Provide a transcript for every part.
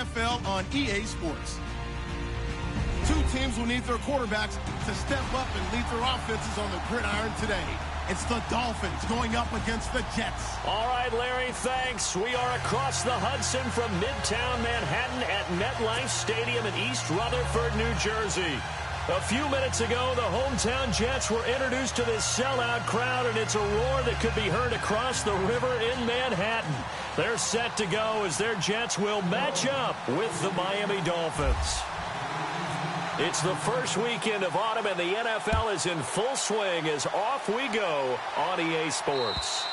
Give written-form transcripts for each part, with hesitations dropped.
NFL on EA Sports. Two teams will need their quarterbacks to step up and lead their offenses on the gridiron today. It's the Dolphins going up against the Jets. All right, Larry, thanks. We are across the Hudson from Midtown Manhattan at MetLife Stadium in East Rutherford, New Jersey. A few minutes ago, the hometown Jets were introduced to this sellout crowd, and it's a roar that could be heard across the river in Manhattan. They're set to go as their Jets will match up with the Miami Dolphins. It's the first weekend of autumn, and the NFL is in full swing as off we go on EA Sports.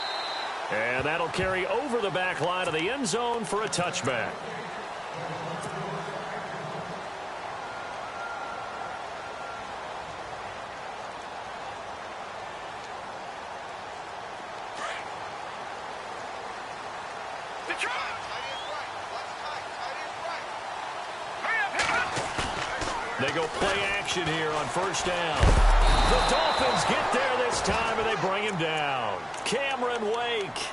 And that'll carry over the back line of the end zone for a touchback. They go play action here on first down. The Dolphins get there this time, and they bring him down. Cameron Wake.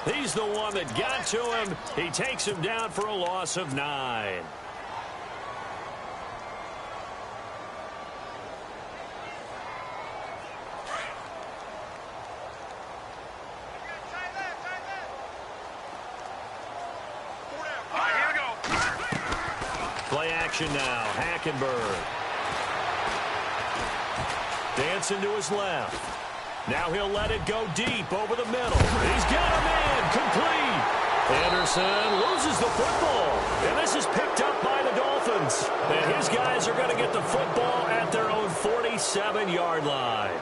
He's the one that got to him. He takes him down for a loss of 9. Play action now. Hackenberg. Dancing to his left. Now he'll let it go deep over the middle. He's got a man. Complete. Anderson loses the football. And this is picked up by the Dolphins. And his guys are going to get the football at their own 47-yard line.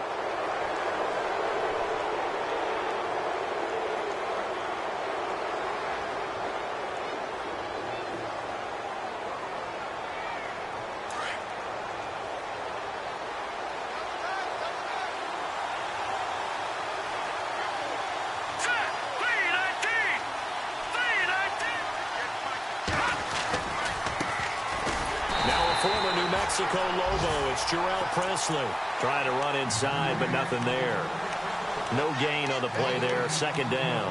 Former New Mexico Lobo, it's Jarrell Presley. Trying to run inside, but nothing there. No gain on the play there, second down.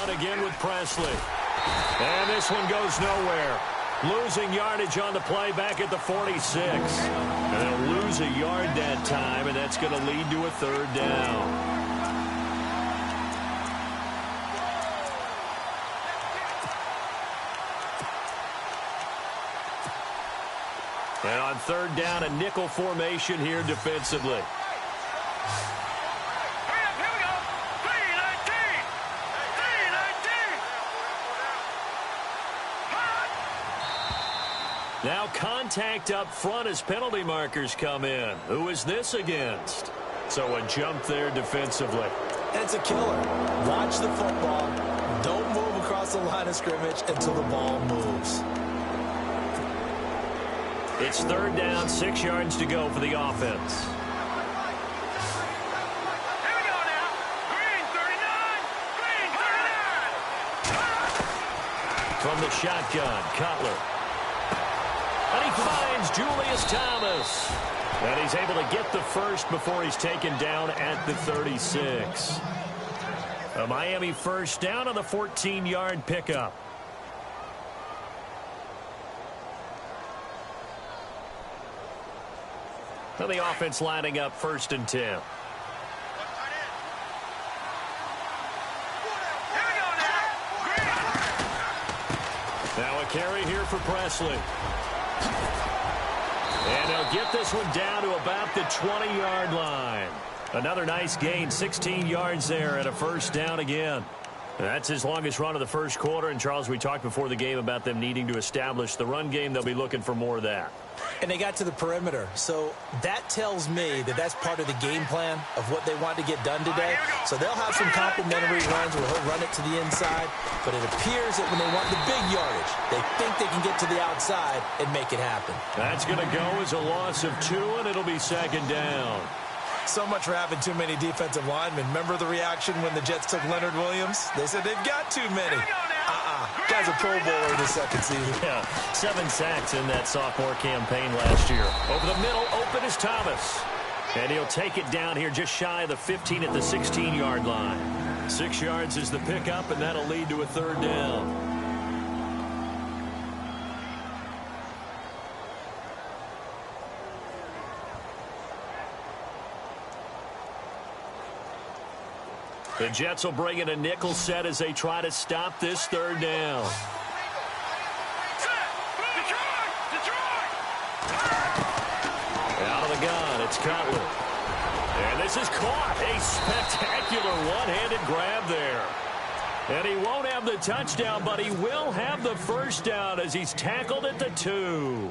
Again with Presley. And this one goes nowhere. Losing yardage on the play back at the 46. And they'll lose a yard that time, and that's going to lead to a third down. And on third down, a nickel formation here defensively. Now contact up front as penalty markers come in. Who is this against? So a jump there defensively. It's a killer. Watch the football. Don't move across the line of scrimmage until the ball moves. It's third down, 6 yards to go for the offense. Here we go now. Green 39. Green 39. From the shotgun, Cutler. And he finds Julius Thomas. And he's able to get the first before he's taken down at the 36. A Miami first down on the 14-yard pickup. So the offense lining up first and 10. Now a carry here for Presley. And they'll get this one down to about the 20-yard line. Another nice gain, 16 yards there, and a first down again. That's his longest run of the first quarter. And, Charles, we talked before the game about them needing to establish the run game. They'll be looking for more of that. And they got to the perimeter. So that tells me that that's part of the game plan of what they want to get done today. So they'll have some complimentary runs where he'll run it to the inside. But it appears that when they want the big yardage, they think they can get to the outside and make it happen. That's going to go as a loss of 2, and it'll be second down. So much for having too many defensive linemen. Remember the reaction when the Jets took Leonard Williams? They said they've got too many. Guy's a Pro Bowler in his second season. Yeah, 7 sacks in that sophomore campaign last year. Over the middle, open is Thomas. And he'll take it down here just shy of the 15 at the 16-yard line. 6 yards is the pickup, and that'll lead to a third down. The Jets will bring in a nickel set as they try to stop this third down. Out of the gun, it's Cutler. And this is caught. A spectacular one-handed grab there. And he won't have the touchdown, but he will have the first down as he's tackled at the 2.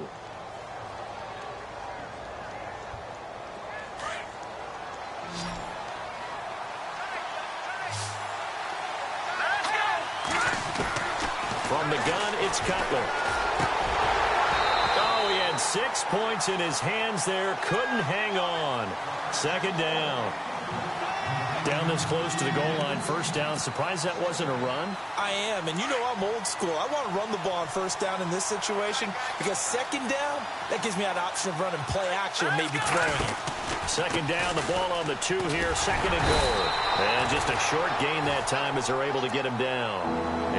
From the gun, it's Cutler. Oh, he had 6 points in his hands there. Couldn't hang on. Second down. Down this close to the goal line. First down. Surprised that wasn't a run? I am, and you know I'm old school. I want to run the ball on first down in this situation because second down, that gives me an option of running play action, maybe throwing it. Second down, the ball on the 2 here, second and goal. And just a short gain that time as they're able to get him down.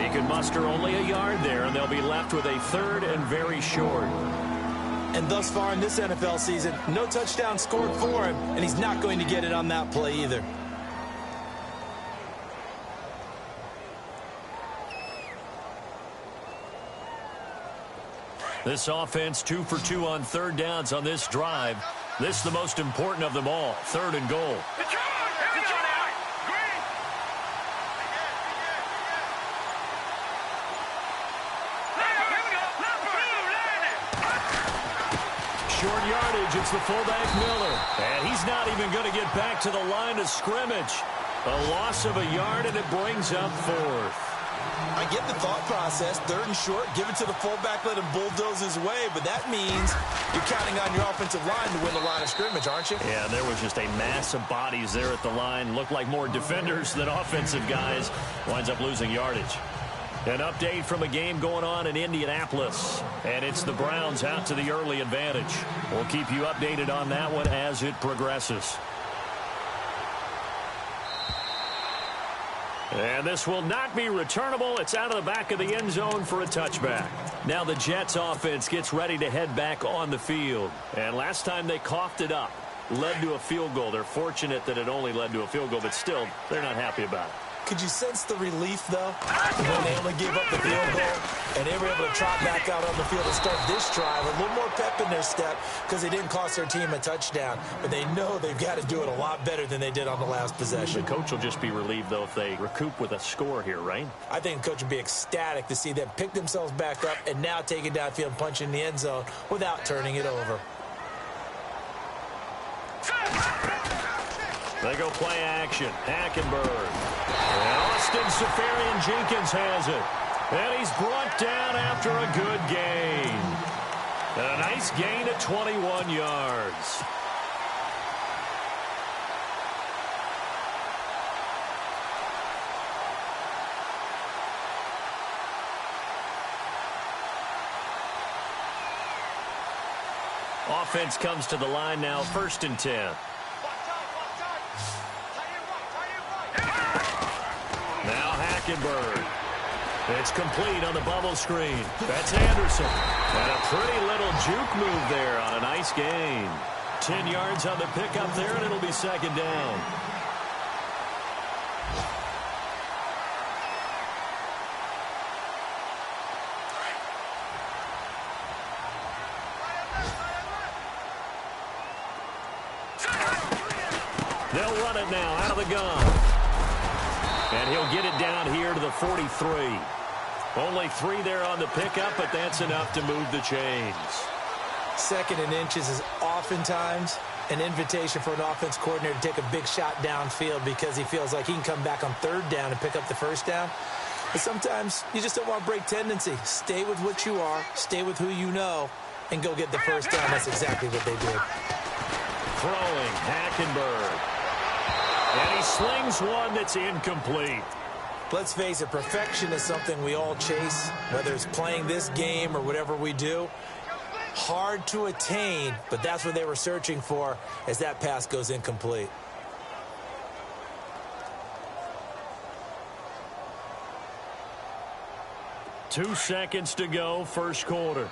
He could muster only a yard there, and they'll be left with a third and very short. And thus far in this NFL season, no touchdown scored for him, and he's not going to get it on that play either. This offense 2 for 2 on third downs on this drive. This is the most important of them all, third and goal. Short yardage, it's the fullback Miller. And he's not even going to get back to the line of scrimmage. A loss of a yard, and it brings up fourth. I get the thought process. Third and short, give it to the fullback, let him bulldoze his way. But that means you're counting on your offensive line to win the line of scrimmage, aren't you? Yeah, there was just a mass of bodies there at the line. Looked like more defenders than offensive guys. Winds up losing yardage. An update from a game going on in Indianapolis. And it's the Browns out to the early advantage. We'll keep you updated on that one as it progresses. And this will not be returnable. It's out of the back of the end zone for a touchback. Now the Jets offense gets ready to head back on the field. And last time they coughed it up, led to a field goal. They're fortunate that it only led to a field goal, but still, they're not happy about it. Could you sense the relief, though, when they only gave up the field goal and they were able to trot back out on the field and start this drive? A little more pep in their step because they didn't cost their team a touchdown. But they know they've got to do it a lot better than they did on the last possession. The coach will just be relieved, though, if they recoup with a score here, right? I think the coach would be ecstatic to see them pick themselves back up and now take it downfield and punch in the end zone without turning it over. They go play action. Hackenberg. And Austin Safarian-Jenkins has it. And he's brought down after a good gain. A nice gain at 21 yards. Offense comes to the line now, 1st and 10. Now Hackenberg. It's complete on the bubble screen. That's Anderson. And a pretty little juke move there on a nice gain. 10 yards on the pickup there, and it'll be second down. They'll run it now out of the gun. And he'll get it down here to the 43. Only 3 there on the pickup, but that's enough to move the chains. Second and inches is oftentimes an invitation for an offense coordinator to take a big shot downfield because he feels like he can come back on third down and pick up the first down. But sometimes you just don't want to break tendency. Stay with what you are, stay with who you know, and go get the first down. That's exactly what they did. Throwing, Hackenberg. And he slings one that's incomplete. Let's face it, perfection is something we all chase, whether it's playing this game or whatever we do. Hard to attain, but that's what they were searching for as that pass goes incomplete. Two seconds to go, first quarter.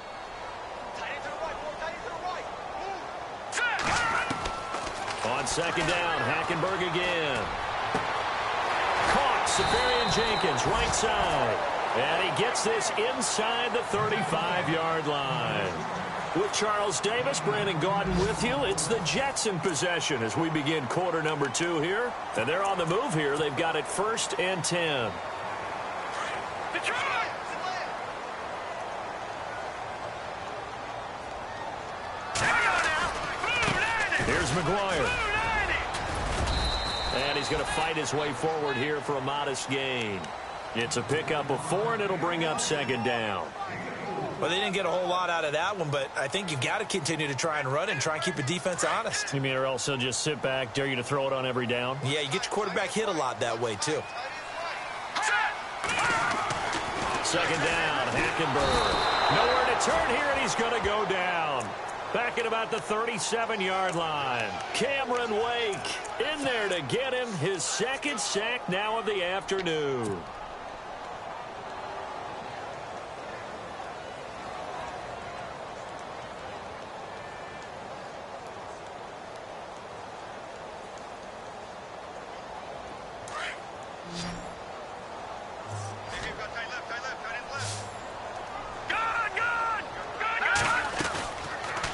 On second down, Hackenberg again. Caught, Safarian Jenkins, right side. And he gets this inside the 35-yard line. With Charles Davis, Brandon Gaudin with you. It's the Jets in possession as we begin quarter number 2 here. And they're on the move here. They've got it 1st and 10. Here's McGuire. And he's going to fight his way forward here for a modest gain. It's a pickup of 4, and it'll bring up second down. Well, they didn't get a whole lot out of that one, but I think you've got to continue to try and run and try and keep the defense honest. You mean or else he'll just sit back, dare you to throw it on every down? Yeah, you get your quarterback hit a lot that way, too. Second down, Hackenberg. Nowhere to turn here, and he's going to go down. Back at about the 37-yard line. Cameron Wake in there to get him his second sack now of the afternoon.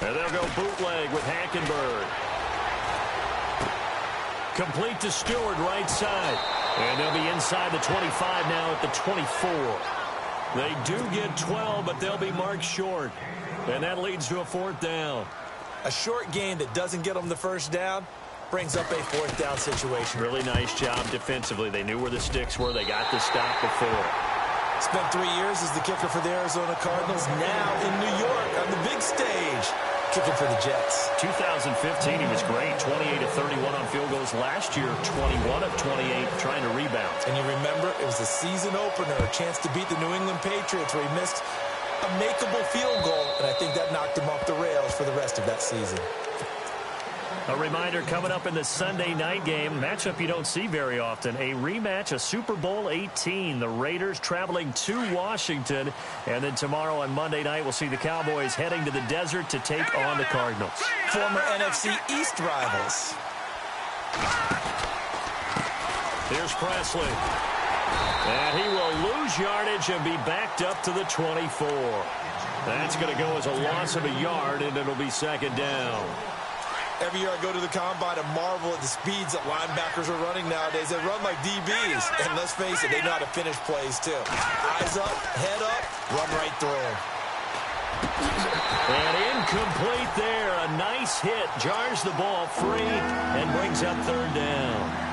And they'll go bootleg with Hackenberg. Complete to Stewart, right side. And they'll be inside the 25 now at the 24. They do get 12, but they'll be marked short. And that leads to a 4th down. A short gain that doesn't get them the first down brings up a 4th down situation. Really nice job defensively. They knew where the sticks were. They got the stop before. Spent 3 years as the kicker for the Arizona Cardinals. Now in New York on the big stage, kicking for the Jets. 2015, he was great. 28 of 31 on field goals last year. 21 of 28 trying to rebound. And you remember, it was the season opener, a chance to beat the New England Patriots where he missed a makeable field goal, and I think that knocked him off the rails for the rest of that season. A reminder coming up in the Sunday night game, matchup you don't see very often, a rematch of Super Bowl 18. The Raiders traveling to Washington, and then tomorrow on Monday night we'll see the Cowboys heading to the desert to take on the Cardinals. Former NFC East rivals. Here's Presley. And he will lose yardage and be backed up to the 24. That's going to go as a loss of a yard, and it'll be second down. Every year I go to the combine and marvel at the speeds that linebackers are running nowadays. They run like DBs. And let's face it, they know how to finish plays too. Eyes up, head up, run right through them. And incomplete there. A nice hit. Jars the ball free and brings up third down.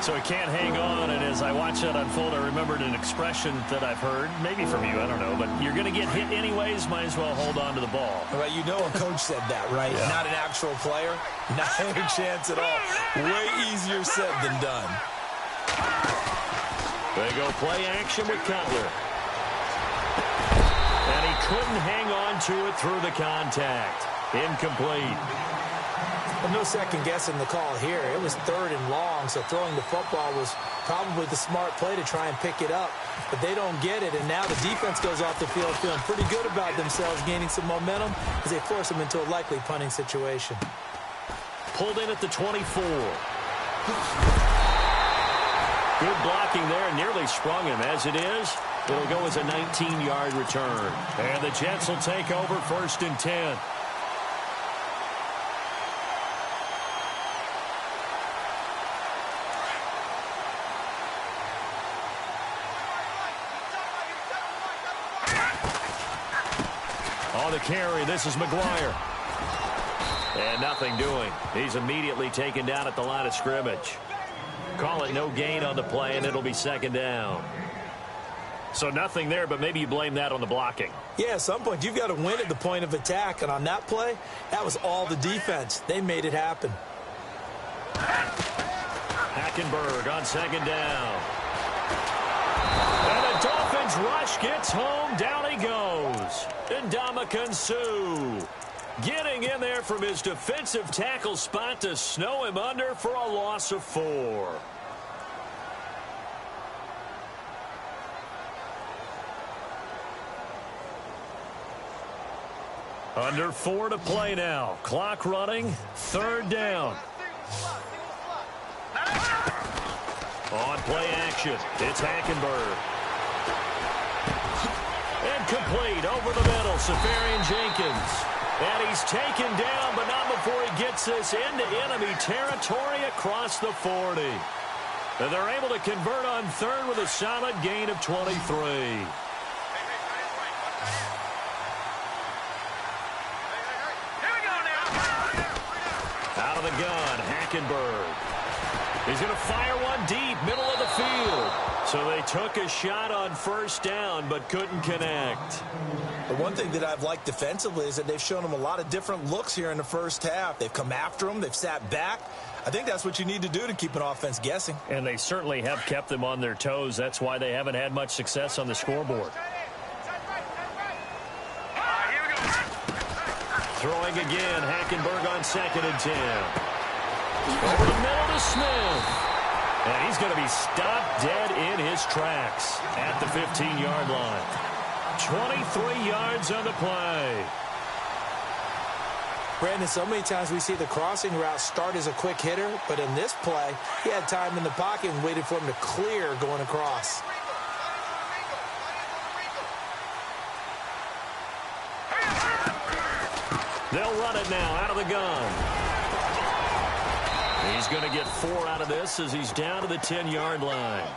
So he can't hang on, and as I watch that unfold, I remembered an expression that I've heard, maybe from you, I don't know, but you're going to get hit anyways, might as well hold on to the ball. Well, you know a coach said that, right? Yeah. Not an actual player. Not any chance at all. Way easier said than done. They go play action with Cutler. And he couldn't hang on to it through the contact. Incomplete. Well, no second guessing the call here. It was 3rd and long, so throwing the football was probably the smart play to try and pick it up. But they don't get it, and now the defense goes off the field feeling pretty good about themselves, gaining some momentum as they force them into a likely punting situation. Pulled in at the 24. Good blocking there, nearly sprung him. As it is, it'll go as a 19-yard return. And the Jets will take over 1st and 10. On the carry, this is McGuire. And nothing doing. He's immediately taken down at the line of scrimmage. Call it no gain on the play, and it'll be second down. So nothing there, but maybe you blame that on the blocking. Yeah, at some point, you've got to win at the point of attack. And on that play, that was all the defense. They made it happen. Hackenberg on second down. And the Dolphins rush gets home. Down he goes. Ndamukong Suh getting in there from his defensive tackle spot to snow him under for a loss of 4. Under 4 to play now. Clock running. Third down. On play action. It's Hackenberg. And complete over the middle. Safarian Jenkins. And he's taken down, but not before he gets this into enemy territory across the 40. And they're able to convert on third with a solid gain of 23. Out of the gun, Hackenberg. He's going to fire one deep, middle of the field. So they took a shot on first down, but couldn't connect. The one thing that I've liked defensively is that they've shown them a lot of different looks here in the first half. They've come after them. They've sat back. I think that's what you need to do to keep an offense guessing. And they certainly have kept them on their toes. That's why they haven't had much success on the scoreboard. Throwing again, Hackenberg on 2nd and 10. Over the middle to Smith. And he's going to be stopped dead in his tracks at the 15-yard line. 23 yards on the play. Brandon, so many times we see the crossing route start as a quick hitter, but in this play, he had time in the pocket and waited for him to clear going across. They'll run it now out of the gun. He's going to get 4 out of this as he's down to the 10-yard line.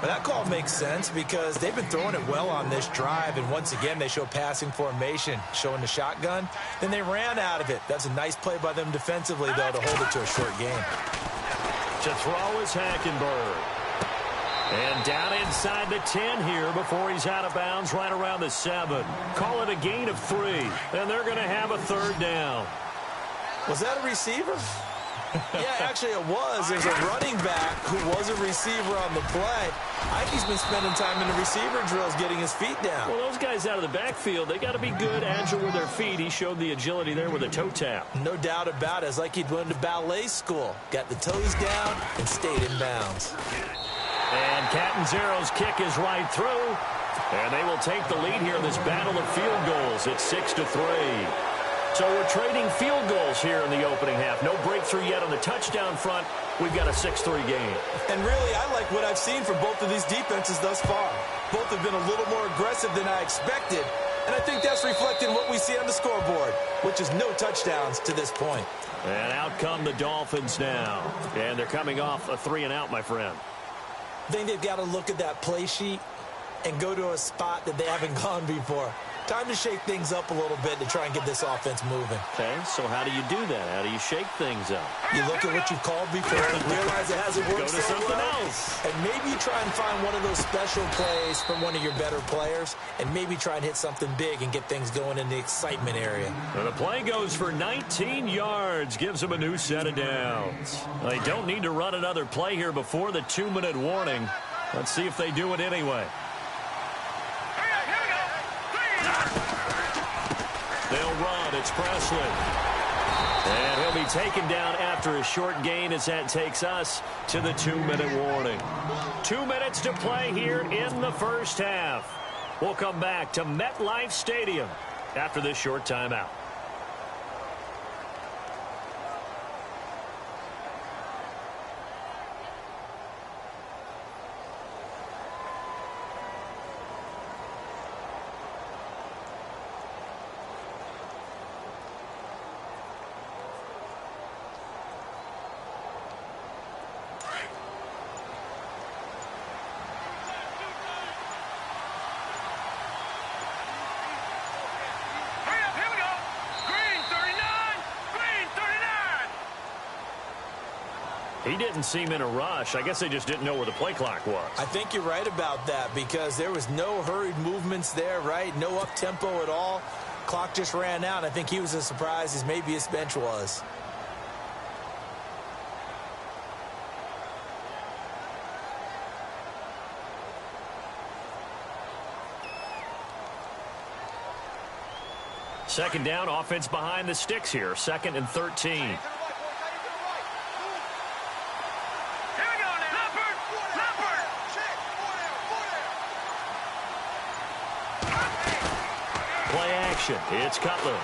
But that call makes sense because they've been throwing it well on this drive, and once again they show passing formation, showing the shotgun. Then they ran out of it. That's a nice play by them defensively, though, to hold it to a short gain. To throw is Hackenberg. And down inside the 10 here before he's out of bounds right around the 7. Call it a gain of 3, and they're going to have a third down. Was that a receiver? Yeah, actually it was. There's a running back who was a receiver on the play. I think he's been spending time in the receiver drills getting his feet down. Well, those guys out of the backfield, they got to be good, agile with their feet. He showed the agility there with a toe tap. No doubt about it. It's like he'd went to ballet school. Got the toes down and stayed in bounds. And Catanzaro's kick is right through. And they will take the lead here in this battle of field goals. It's 6-3. So we're trading field goals here in the opening half. No breakthrough yet on the touchdown front. We've got a 6-3 game. And really, I like what I've seen from both of these defenses thus far. Both have been a little more aggressive than I expected. And I think that's reflected in what we see on the scoreboard, which is no touchdowns to this point. And out come the Dolphins now. And they're coming off a 3-and-out, my friend. I think they've got to look at that play sheet and go to a spot that they haven't gone before. Time to shake things up a little bit to try and get this offense moving. Okay, so how do you do that? How do you shake things up? You look at what you've called before and realize it hasn't worked Go to so something well. else. And maybe you try and find one of those special plays from one of your better players and maybe try and hit something big and get things going in the excitement area. Well, the play goes for 19 yards, gives them a new set of downs. They don't need to run another play here before the 2-minute warning. Let's see if they do it anyway. They'll run. It's Presley. And he'll be taken down after a short gain as that takes us to the 2-minute warning. 2 minutes to play here in the first half. We'll come back to MetLife Stadium after this short timeout. He didn't seem in a rush. I guess they just didn't know where the play clock was. I think you're right about that because there was no hurried movements there, right? No up-tempo at all. Clock just ran out. I think he was as surprised as maybe his bench was. Second down, offense behind the sticks here. 2nd and 13. Play action. It's Cutler.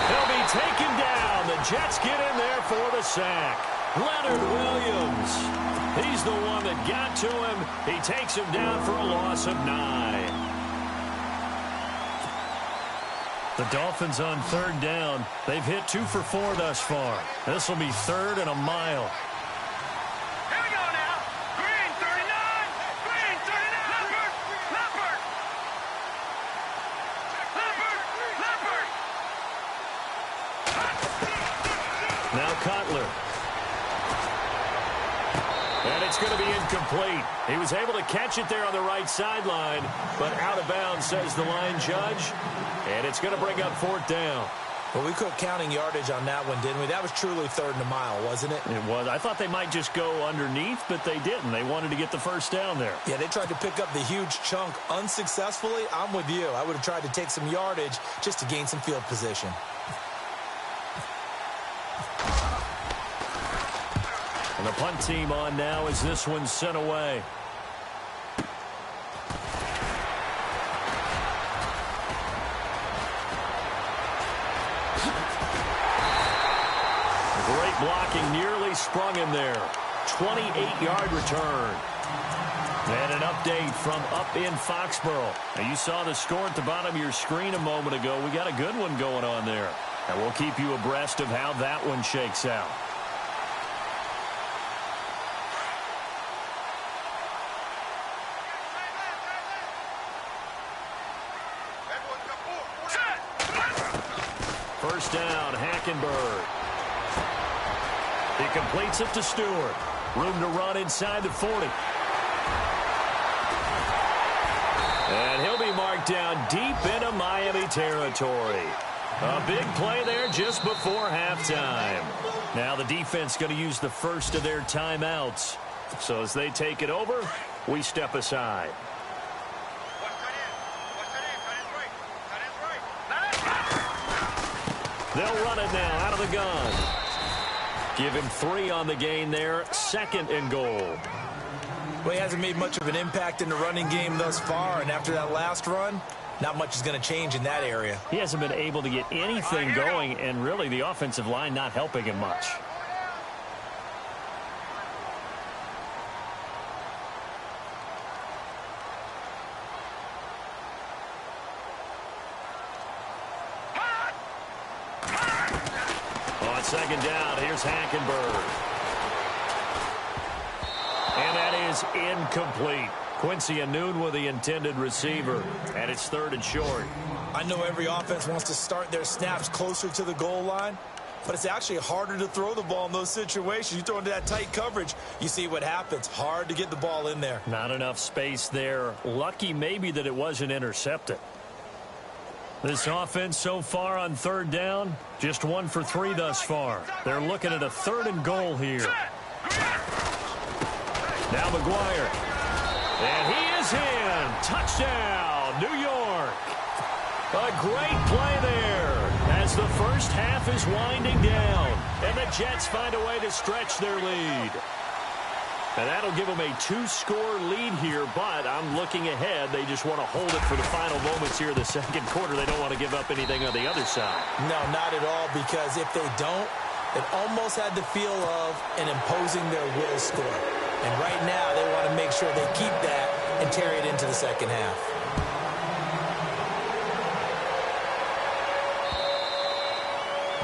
He'll be taken down. The Jets get in there for the sack. Leonard Williams. He's the one that got to him. He takes him down for a loss of 9. The Dolphins on 3rd down. They've hit 2 for 4 thus far. This will be 3rd and a mile. Here we go now. Green 39. Green 39. Leopard. Now Cutler. And it's going to be incomplete. He was able to catch it there on the right sideline, but out of bounds, says the line judge. And it's going to bring up 4th down. Well, we quit counting yardage on that one, didn't we? That was truly 3rd and a mile, wasn't it? It was. I thought they might just go underneath, but they didn't. They wanted to get the first down there. Yeah, they tried to pick up the huge chunk unsuccessfully. I'm with you. I would have tried to take some yardage just to gain some field position. And the punt team on now as this one's sent away. Great blocking, nearly sprung him there. 28-yard return. And an update from up in Foxborough. Now, you saw the score at the bottom of your screen a moment ago. We got a good one going on there. And we'll keep you abreast of how that one shakes out. First down, Hackenberg. He completes it to Stewart. Room to run inside the 40. And he'll be marked down deep into Miami territory. A big play there just before halftime. Now the defense going to use the first of their timeouts. So as they take it over, we step aside. They'll run it now out of the gun. Give him 3 on the gain there. 2nd and goal. Well, he hasn't made much of an impact in the running game thus far, and after that last run, not much is going to change in that area. He hasn't been able to get anything going, and really the offensive line not helping him much. On 2nd down, here's Hackenberg. And that is incomplete. Quincy Anoon with the intended receiver, and it's 3rd and short. I know every offense wants to start their snaps closer to the goal line, but it's actually harder to throw the ball in those situations. You throw into that tight coverage, you see what happens. Hard to get the ball in there. Not enough space there. Lucky maybe that it wasn't intercepted. This offense so far on 3rd down, just 1 for 3 thus far. They're looking at a 3rd and goal here. Now McGuire. And he is in. Touchdown, New York. A great play there as the first half is winding down. And the Jets find a way to stretch their lead. And that'll give them a 2-score lead here, but I'm looking ahead. They just want to hold it for the final moments here in the 2nd quarter. They don't want to give up anything on the other side. No, not at all, because if they don't, it almost had the feel of an imposing their will score. And right now, they want to make sure they keep that and carry it into the 2nd half.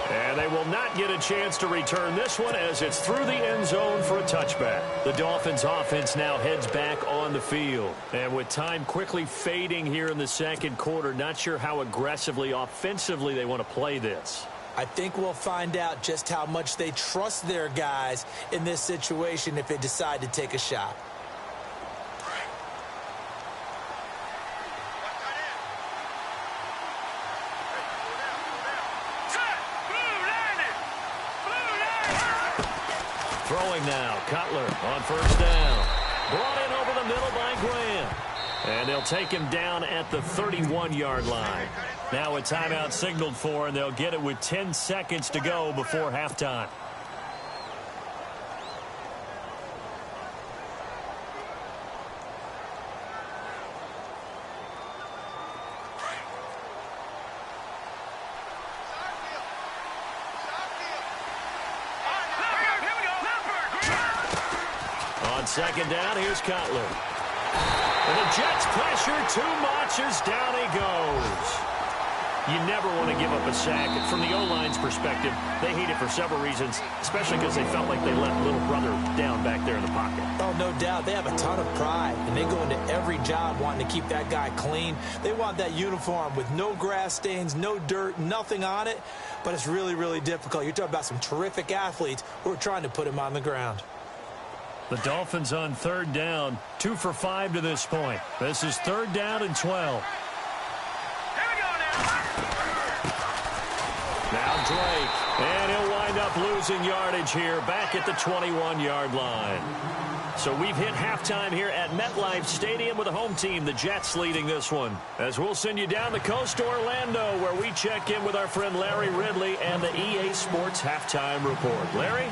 And they will not get a chance to return this one as it's through the end zone for a touchback. The Dolphins offense now heads back on the field. And with time quickly fading here in the 2nd quarter, not sure how aggressively, offensively they want to play this. I think we'll find out just how much they trust their guys in this situation if they decide to take a shot. Throwing now, Cutler on first down. Brought in over the middle by Graham. And they'll take him down at the 31-yard line. Now a timeout signaled for, and they'll get it with 10 seconds to go before halftime. On second down, here's Cutler. And the Jets pressure too much as down he goes. You never want to give up a sack. From the O-line's perspective, they hate it for several reasons, especially because they felt like they let little brother down back there in the pocket. Oh, no doubt. They have a ton of pride, and they go into every job wanting to keep that guy clean. They want that uniform with no grass stains, no dirt, nothing on it, but it's really, really difficult. You're talking about some terrific athletes who are trying to put him on the ground. The Dolphins on third down, 2 for 5 to this point. This is third down and 12. Now Drake, and he'll wind up losing yardage here back at the 21-yard line. So we've hit halftime here at MetLife Stadium with the home team, the Jets, leading this one. As we'll send you down the coast to Orlando, where we check in with our friend Larry Ridley and the EA Sports Halftime Report. Larry?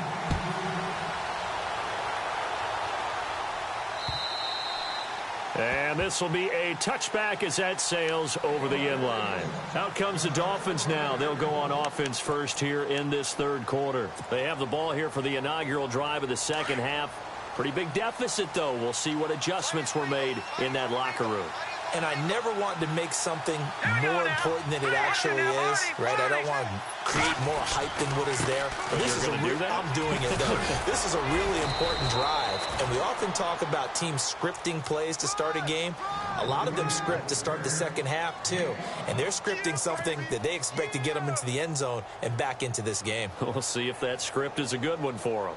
And this will be a touchback as that sails over the end line. Out comes the Dolphins now. They'll go on offense first here in this third quarter. They have the ball here for the inaugural drive of the second half. Pretty big deficit, though. We'll see what adjustments were made in that locker room. And I never want to make something more important than it actually is, right? I don't want to create more hype than what is there. But this is I'm doing it, though. This is a really important drive. And we often talk about teams scripting plays to start a game. A lot of them script to start the second half, too. And they're scripting something that they expect to get them into the end zone and back into this game. We'll see if that script is a good one for them.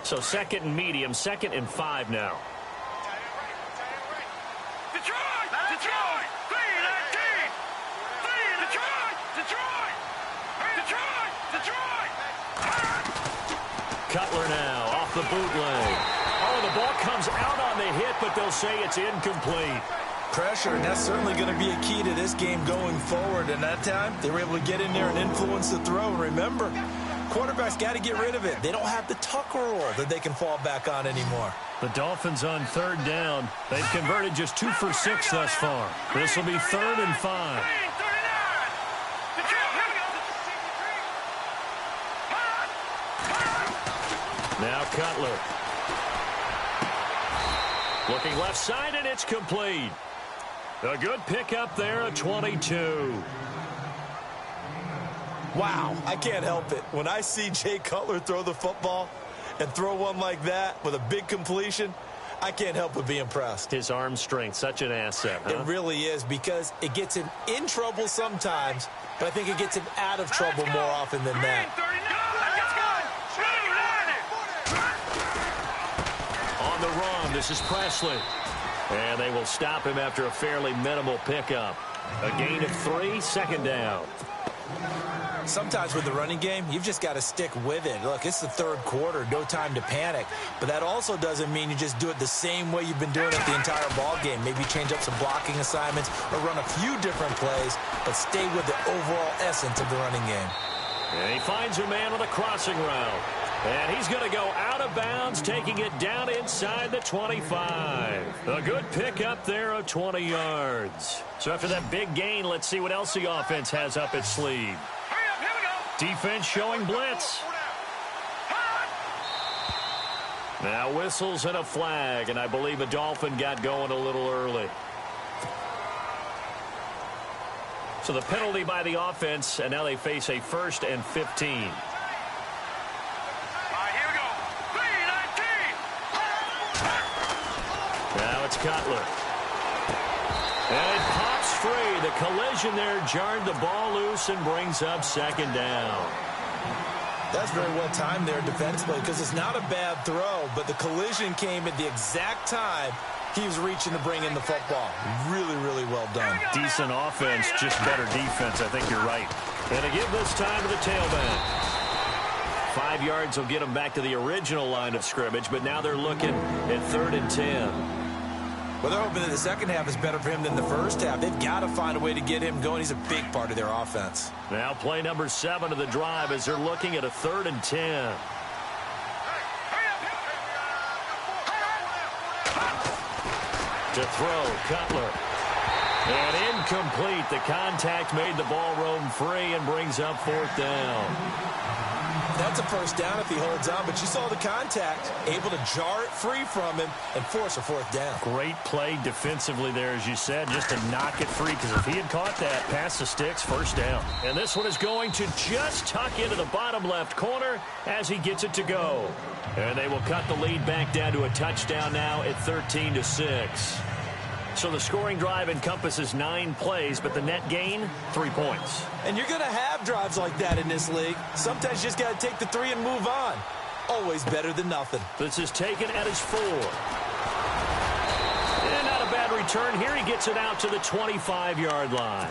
So second and medium, 2nd and 5 now. Cutler now off the bootleg. Oh, the ball comes out on the hit, but they'll say it's incomplete. Pressure, and that's certainly going to be a key to this game going forward. And that time, they were able to get in there and influence the throw. And remember, quarterbacks got to get rid of it. They don't have the Tucker rule that they can fall back on anymore. The Dolphins on third down. They've converted just 2 for 6 thus far. This will be 3rd and 5. Now Cutler. Looking left side, and it's complete. A good pickup there at 22. Wow, I can't help it. When I see Jay Cutler throw the football and throw one like that with a big completion, I can't help but be impressed. His arm strength, such an asset, huh? It really is, because it gets him in trouble sometimes, but I think it gets him out of trouble more often than that. On the run, this is Presley. And they will stop him after a fairly minimal pickup. A gain of 3, 2nd down. Sometimes with the running game, you've just got to stick with it. Look, it's the third quarter, no time to panic. But that also doesn't mean you just do it the same way you've been doing it the entire ball game. Maybe change up some blocking assignments or run a few different plays, but stay with the overall essence of the running game. And he finds a man with a crossing route. And he's going to go out of bounds, taking it down inside the 25. A good pickup there of 20 yards. So after that big gain, let's see what else the offense has up its sleeve. Defense showing blitz. Now whistles and a flag, and I believe a Dolphin got going a little early. So the penalty by the offense, and now they face a 1st and 15. Now it's Cutler. And it pops free. The collision there jarred the ball loose and brings up second down. That's very well timed there defensively because it's not a bad throw, but the collision came at the exact time he was reaching to bring in the football. Really, really well done. Decent offense, just better defense. I think you're right. And to give this time to the tailback. 5 yards will get them back to the original line of scrimmage, but now they're looking at 3rd and 10. Well, they're hoping that the second half is better for him than the first half. They've got to find a way to get him going. He's a big part of their offense. Now play number 7 of the drive as they're looking at a 3rd and 10. To throw, Cutler. And incomplete. The contact made the ball roam free and brings up 4th down. That's a first down if he holds on, but you saw the contact, able to jar it free from him and force a 4th down. Great play defensively there, as you said, just to knock it free, because if he had caught that, past the sticks, first down. And this one is going to just tuck into the bottom left corner as he gets it to go. And they will cut the lead back down to a touchdown now at 13-6. So the scoring drive encompasses 9 plays, but the net gain, 3 points. And you're going to have drives like that in this league. Sometimes you just got to take the 3 and move on. Always better than nothing. This is taken at his 4. And not a bad return here. He gets it out to the 25-yard line.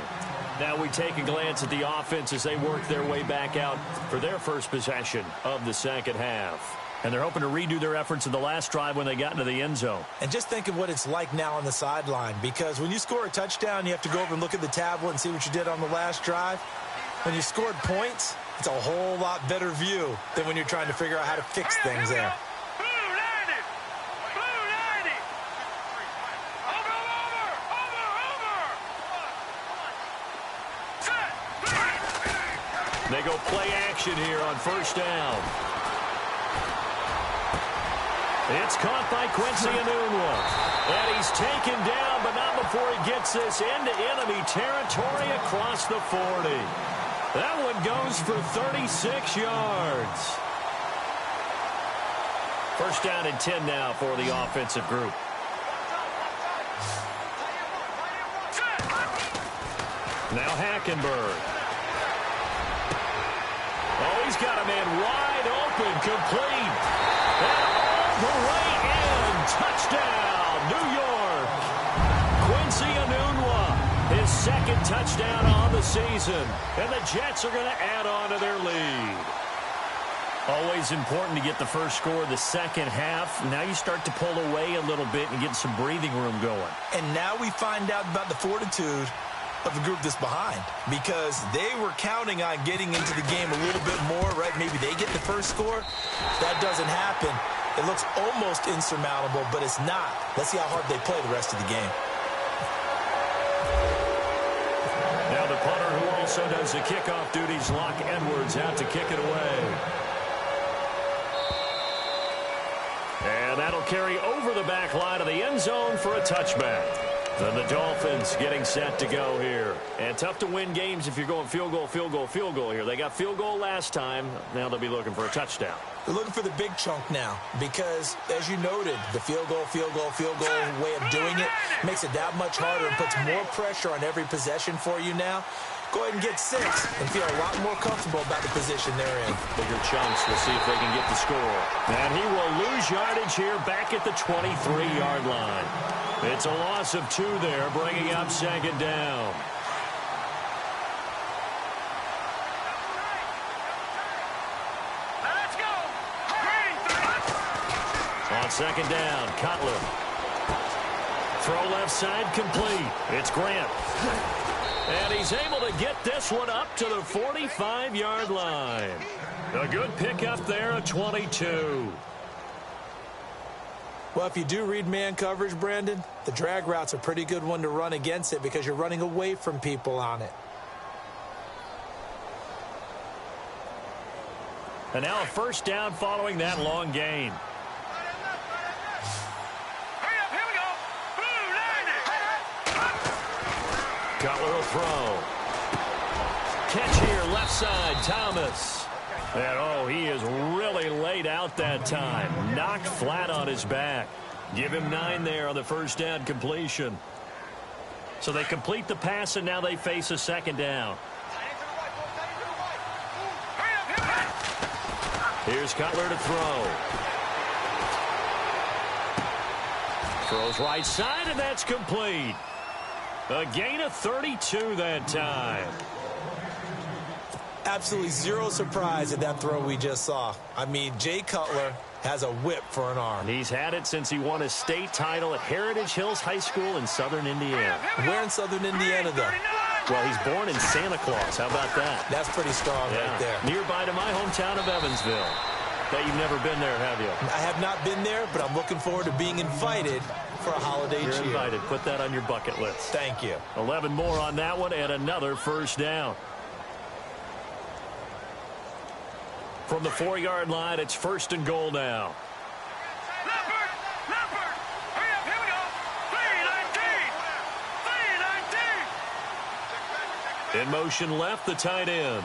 Now we take a glance at the offense as they work their way back out for their first possession of the second half. And they're hoping to redo their efforts in the last drive when they got into the end zone. And just think of what it's like now on the sideline, because when you score a touchdown, you have to go over and look at the tablet and see what you did on the last drive. When you scored points, it's a whole lot better view than when you're trying to figure out how to fix things there. They go play action here on first down. It's caught by Quincy Enunwa. And he's taken down, but not before he gets this into enemy territory across the 40. That one goes for 36 yards. First down and 10 now for the offensive group. Now Hackenberg. Oh, he's got a man wide open, complete. And all the way in. Touchdown, New York. Quincy Enunwa, his second touchdown on the season. And the Jets are going to add on to their lead. Always important to get the first score of the second half. Now you start to pull away a little bit and get some breathing room going. And now we find out about the fortitude of the group that's behind, because they were counting on getting into the game a little bit more, right? Maybe they get the first score. That doesn't happen. It looks almost insurmountable, but it's not. Let's see how hard they play the rest of the game. Now the punter, who also does the kickoff duties, Locke Edwards, out to kick it away. And that'll carry over the back line of the end zone for a touchback. And the Dolphins getting set to go here. And tough to win games if you're going field goal, field goal, field goal here. They got field goal last time. Now they'll be looking for a touchdown. They're looking for the big chunk now because, as you noted, the field goal way of doing it makes it that much harder and puts more pressure on every possession for you now. Go ahead and get 6 and feel a lot more comfortable about the position they're in. Bigger chunks. We'll see if they can get the score. And he will lose yardage here back at the 23-yard line. It's a loss of 2 there, bringing up second down. Let's go. On second down, Cutler. Throw left side complete. It's Grant. And he's able to get this one up to the 45-yard line. A good pickup there at 22. Well, if you do read man coverage, Brandon, the drag route's a pretty good one to run against it because you're running away from people on it. And now a first down following that long gain. Hurry up, here we go. Cutler will throw. Catch here, left side, Thomas. And, oh, he is really laid out that time. Knocked flat on his back. Give him 9 there on the first down completion. So they complete the pass, and now they face a second down. Here's Cutler to throw. Throws right side, and that's complete. A gain of 32 that time. Absolutely zero surprise at that throw we just saw. I mean, Jay Cutler has a whip for an arm. He's had it since he won a state title at Heritage Hills High School in Southern Indiana. Where in Southern Indiana, though? Well, he's born in Santa Claus. How about that? That's pretty strong right there. Nearby to my hometown of Evansville. Bet you've never been there, have you? I have not been there, but I'm looking forward to being invited for a holiday cheer. You're invited. Put that on your bucket list. Thank you. 11 more on that one and another first down. From the 4-yard line, it's first and goal now. Leopard, hurry up, here we go. 3-19. In motion left, the tight end.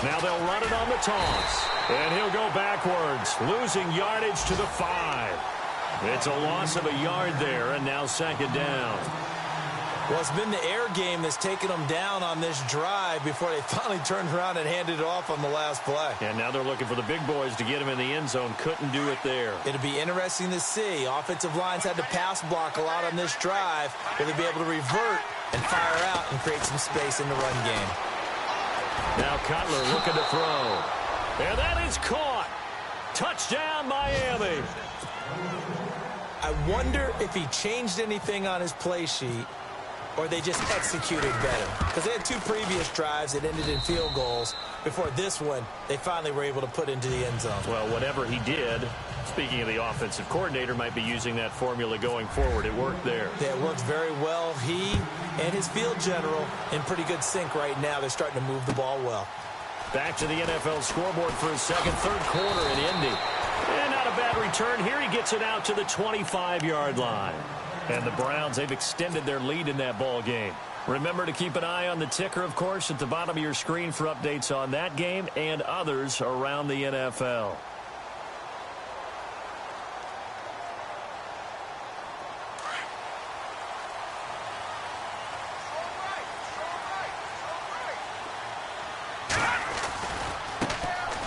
Now they'll run it on the toss. And he'll go backwards, losing yardage to the 5. It's a loss of a yard there, and now second down. Well, it's been the air game that's taken them down on this drive before they finally turned around and handed it off on the last play. And now they're looking for the big boys to get him in the end zone. Couldn't do it there. It'll be interesting to see. Offensive lines had to pass block a lot on this drive. Will they be able to revert and fire out and create some space in the run game? Now Cutler looking to throw. And that is caught. Touchdown, Miami. I wonder if he changed anything on his play sheet or they just executed better. Because they had 2 previous drives that ended in field goals. Before this one, they finally were able to put into the end zone. Well, whatever he did, speaking of the offensive coordinator, might be using that formula going forward. It worked there. Yeah, it worked very well. He and his field general in pretty good sync right now. They're starting to move the ball well. Back to the NFL scoreboard for his third quarter in Indy. And not a bad return here. He gets it out to the 25-yard line. And the Browns, they've extended their lead in that ball game. Remember to keep an eye on the ticker, of course, at the bottom of your screen for updates on that game and others around the NFL.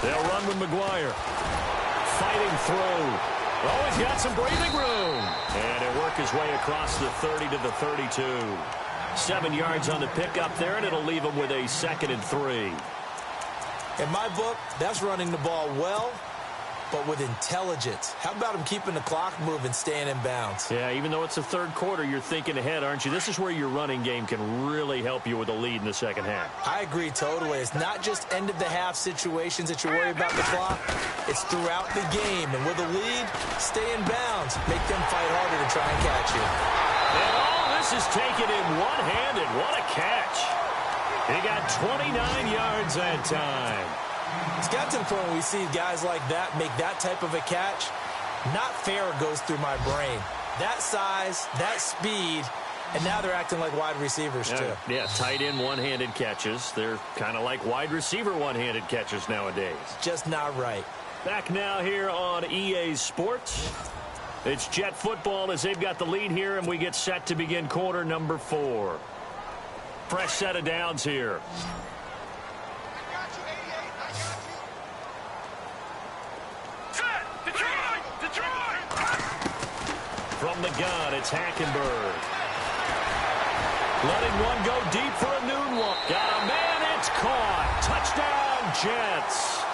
They'll run with McGuire. Fighting through. Oh, he's got some breathing room. And he'll work his way across the 30 to the 32. 7 yards on the pickup there, and it'll leave him with a 2nd and 3. In my book, that's running the ball well, but with intelligence. How about him keeping the clock moving, staying in bounds? Yeah, even though it's the third quarter, you're thinking ahead, aren't you? This is where your running game can really help you with a lead in the second half. I agree totally. It's not just end-of-the-half situations that you worry about the clock. It's throughout the game. And with a lead, stay in bounds. Make them fight harder to try and catch you. And all this is taken in one-handed. What a catch. He got 29 yards that time. It's got to the point when we see guys like that make that type of a catch. Not fair goes through my brain. That size, that speed, and now they're acting like wide receivers too. Yeah, tight end one-handed catches. They're kind of like wide receiver one-handed catches nowadays. Just not right. Back now here on EA Sports. It's Jet football as they've got the lead here, and we get set to begin quarter number 4. Fresh set of downs here. From the gun, it's Hackenberg. Letting one go deep for a noon one. Got a man, it's caught. Touchdown, Jets.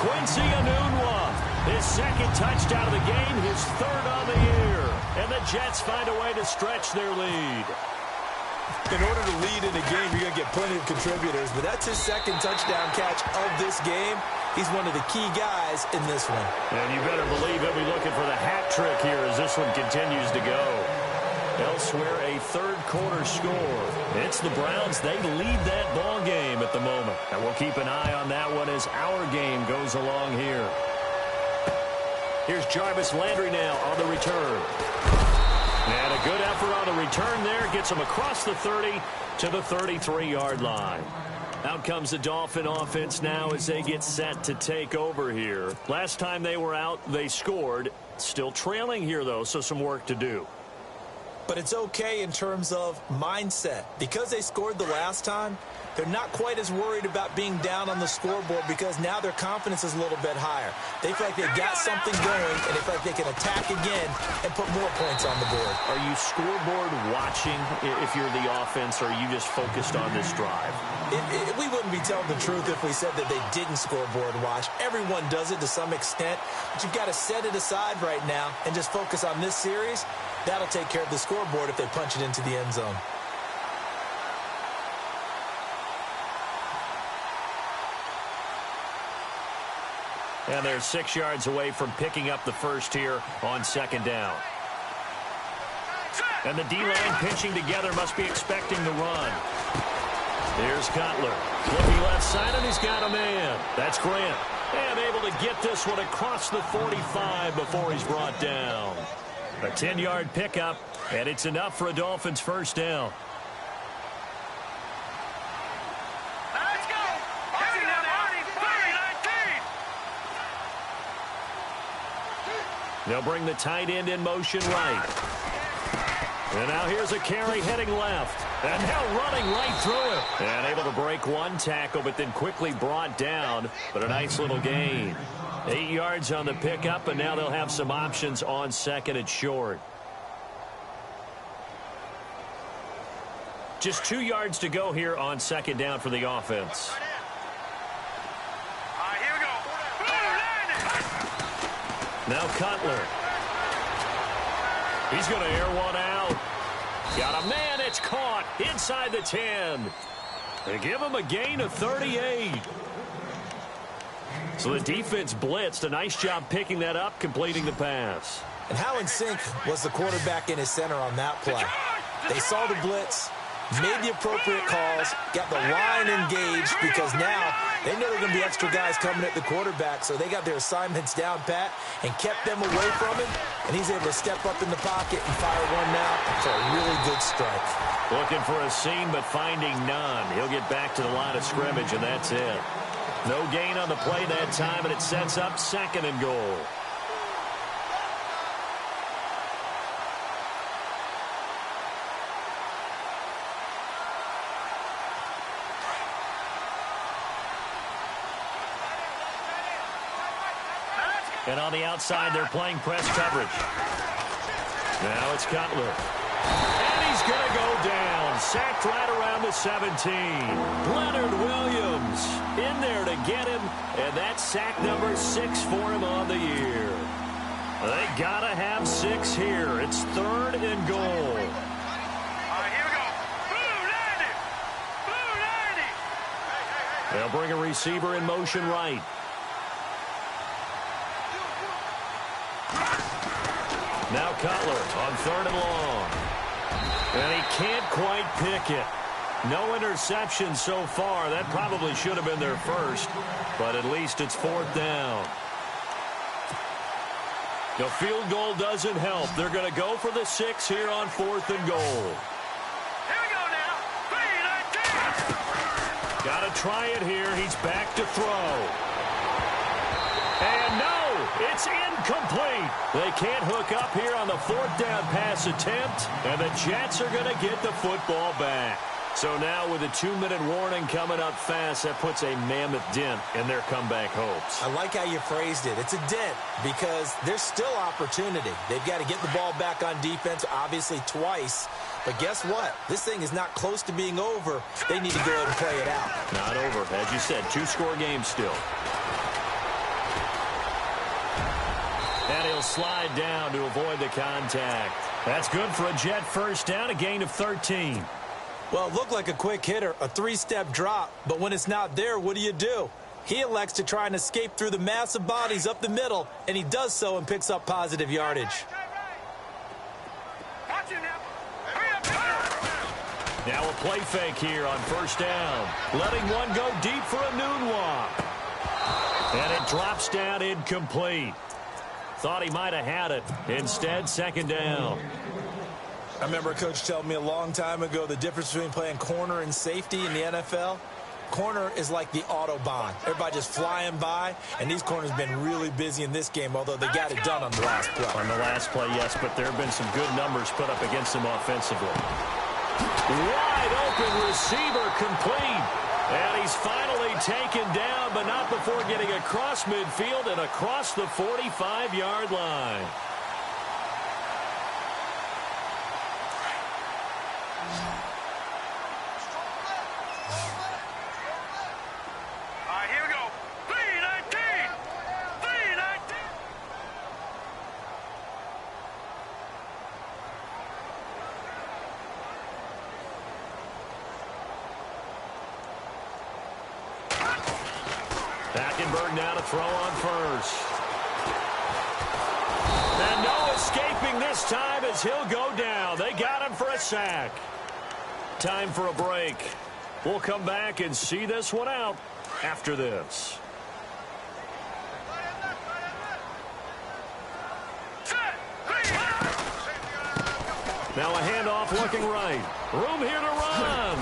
Quincy Enunwa, his 2nd touchdown of the game, his 3rd on the year. And the Jets find a way to stretch their lead. In order to lead in a game, you're going to get plenty of contributors, but that's his 2nd touchdown catch of this game. He's one of the key guys in this one. And you better believe he'll be looking for the hat trick here as this one continues to go. Elsewhere, a third quarter score. It's the Browns. They lead that ball game at the moment. And we'll keep an eye on that one as our game goes along here. Here's Jarvis Landry now on the return. And a good effort on the return there. Gets him across the 30 to the 33-yard line. Out comes the Dolphin offense now as they get set to take over here. Last time they were out, they scored. Still trailing here, though, so some work to do. But it's okay in terms of mindset. Because they scored the last time, they're not quite as worried about being down on the scoreboard because now their confidence is a little bit higher. They feel like they've got something going, and they feel like they can attack again and put more points on the board. Are you scoreboard watching if you're the offense, or are you just focused on this drive? We wouldn't be telling the truth if we said that they didn't scoreboard watch. Everyone does it to some extent, but you've got to set it aside right now and just focus on this series. That'll take care of the scoreboard if they punch it into the end zone. And they're 6 yards away from picking up the first here on second down. And the D-line pinching together must be expecting the run. Here's Cutler. Looking left side, and he's got a man. That's Grant. And able to get this one across the 45 before he's brought down. A 10-yard pickup, and it's enough for a Dolphins first down. Let's go. Heavy down there. 30-19. They'll bring the tight end in motion right. And now here's a carry heading left. And now running right through it. And able to break one tackle, but then quickly brought down. But a nice little gain. 8 yards on the pickup, and now they'll have some options on second and short. Just 2 yards to go here on second down for the offense. All right, here we go. Now Cutler. He's going to air one out. Got a man, it's caught inside the 10. They give him a gain of 38. So the defense blitzed. A nice job picking that up, completing the pass. And how in sync was the quarterback in his center on that play? They saw the blitz, made the appropriate calls, got the line engaged because now they know there are going to be extra guys coming at the quarterback, so they got their assignments down pat and kept them away from him, and he's able to step up in the pocket and fire one now for a really good strike. Looking for a seam, but finding none. He'll get back to the line of scrimmage, and that's it. No gain on the play that time, and it sets up second and goal. And on the outside, they're playing press coverage. Now it's Cutler. And he's going to go down. Sacked right around the 17. Leonard Williams in there to get him. And that's sack number 6 for him on the year. They got to have 6 here. It's third and goal. All right, here we go. Blue 90. They'll bring a receiver in motion right. Now Cutler on third and long. And he can't quite pick it. No interception so far. That probably should have been their first, but at least it's fourth down. The field goal doesn't help. They're going to go for the 6 here on fourth and goal. Here we go now. 3-19. Got to try it here. He's back to throw. And no, it's incomplete. They can't hook up here on the fourth down pass attempt, and the Jets are going to get the football back. So now with a 2-minute warning coming up fast, that puts a mammoth dent in their comeback hopes. I like how you phrased it. It's a dent because there's still opportunity. They've got to get the ball back on defense, obviously twice. But guess what? This thing is not close to being over. They need to go ahead and play it out. Not over. As you said, 2-score game still. And he'll slide down to avoid the contact. That's good for a Jet first down, a gain of 13. Well, it looked like a quick hitter, a 3-step drop, but when it's not there, what do? He elects to try and escape through the massive bodies up the middle, and he does so and picks up positive yardage. Watch him now. Hurry up. Now a play fake here on first down. Letting one go deep for a noon walk. And it drops down incomplete. Thought he might have had it. Instead, second down. I remember a coach telling me a long time ago the difference between playing corner and safety in the NFL. corner is like the Autobahn. Everybody just flying by, and these corners have been really busy in this game, although they got it done on the last play. On the last play, yes, but there have been some good numbers put up against them offensively. Wide open receiver complete. And he's finally taken down, but not before getting across midfield and across the 45-yard line. All right, here we go. 319. 319. Hackenberg now to throw on first. And no escaping this time as he'll go down. They got him for a sack. Time for a break. We'll come back and see this one out after this. Now a handoff looking right. Room here to run.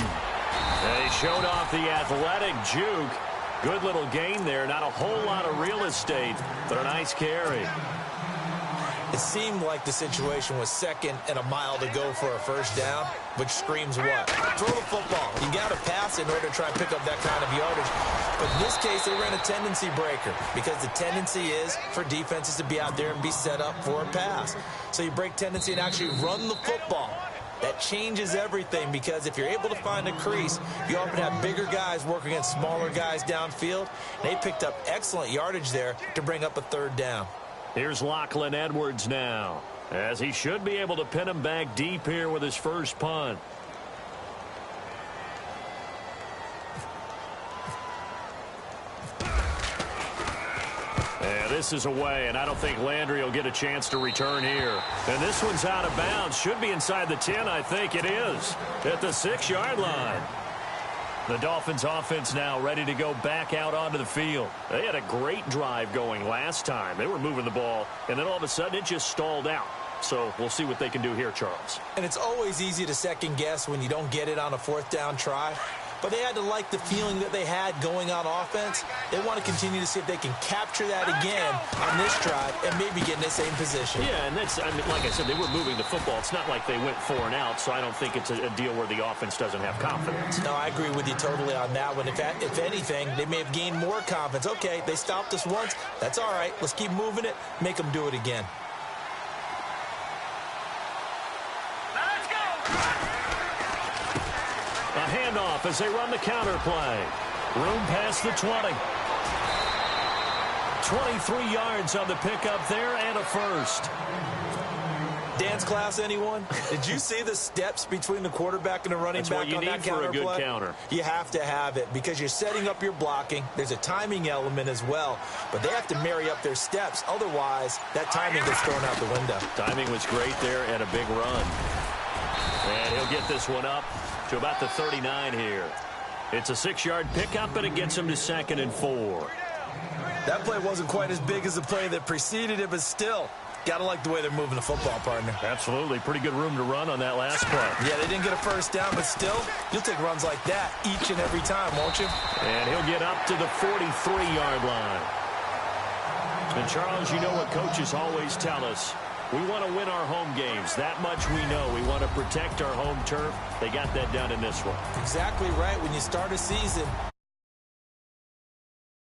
They showed off the athletic juke. Good little gain there. Not a whole lot of real estate, but a nice carry. It seemed like the situation was second and a mile to go for a first down, which screams what? Throw the football. You got to pass in order to try and pick up that kind of yardage. But in this case, they ran a tendency breaker because the tendency is for defenses to be out there and be set up for a pass. So you break tendency and actually run the football. That changes everything because if you're able to find a crease, you often have bigger guys working against smaller guys downfield. They picked up excellent yardage there to bring up a third down. Here's Lachlan Edwards now, as he should be able to pin him back deep here with his first punt. And this is away, and I don't think Landry will get a chance to return here. And this one's out of bounds. Should be inside the 10, I think it is, at the 6-yard line. The Dolphins offense now ready to go back out onto the field. They had a great drive going last time. They were moving the ball, and then all of a sudden it just stalled out. So we'll see what they can do here, Charles. And it's always easy to second guess when you don't get it on a fourth down try. But they had to like the feeling that they had going on offense. They want to continue to see if they can capture that again on this drive and maybe get in the same position. Yeah, and that's, I mean, like I said, they were moving the football. It's not like they went 4 and out, so I don't think it's a deal where the offense doesn't have confidence. No, I agree with you totally on that one. If anything, they may have gained more confidence. Okay, they stopped us once. That's all right. Let's keep moving it. Make them do it again. A handoff as they run the counter play. Room past the 20. 23 yards on the pickup there and a first. Dance class, anyone? Did you see the steps between the quarterback and the running That's back what you on need that for counter a good play? counter. You have to have it because you're setting up your blocking. There's a timing element as well, but they have to marry up their steps. Otherwise, that timing gets thrown out the window. Timing was great there and a big run. And he'll get this one up to about the 39 here. It's a 6-yard pickup, and it gets him to 2nd and 4. That play wasn't quite as big as the play that preceded it, but still, got to like the way they're moving the football, partner. Absolutely. Pretty good room to run on that last play. Yeah, they didn't get a first down, but still, you'll take runs like that each and every time, won't you? And he'll get up to the 43-yard line. And, Charles, you know what coaches always tell us. We want to win our home games. That much we know. We want to protect our home turf. They got that done in this one. Exactly right. When you start a season,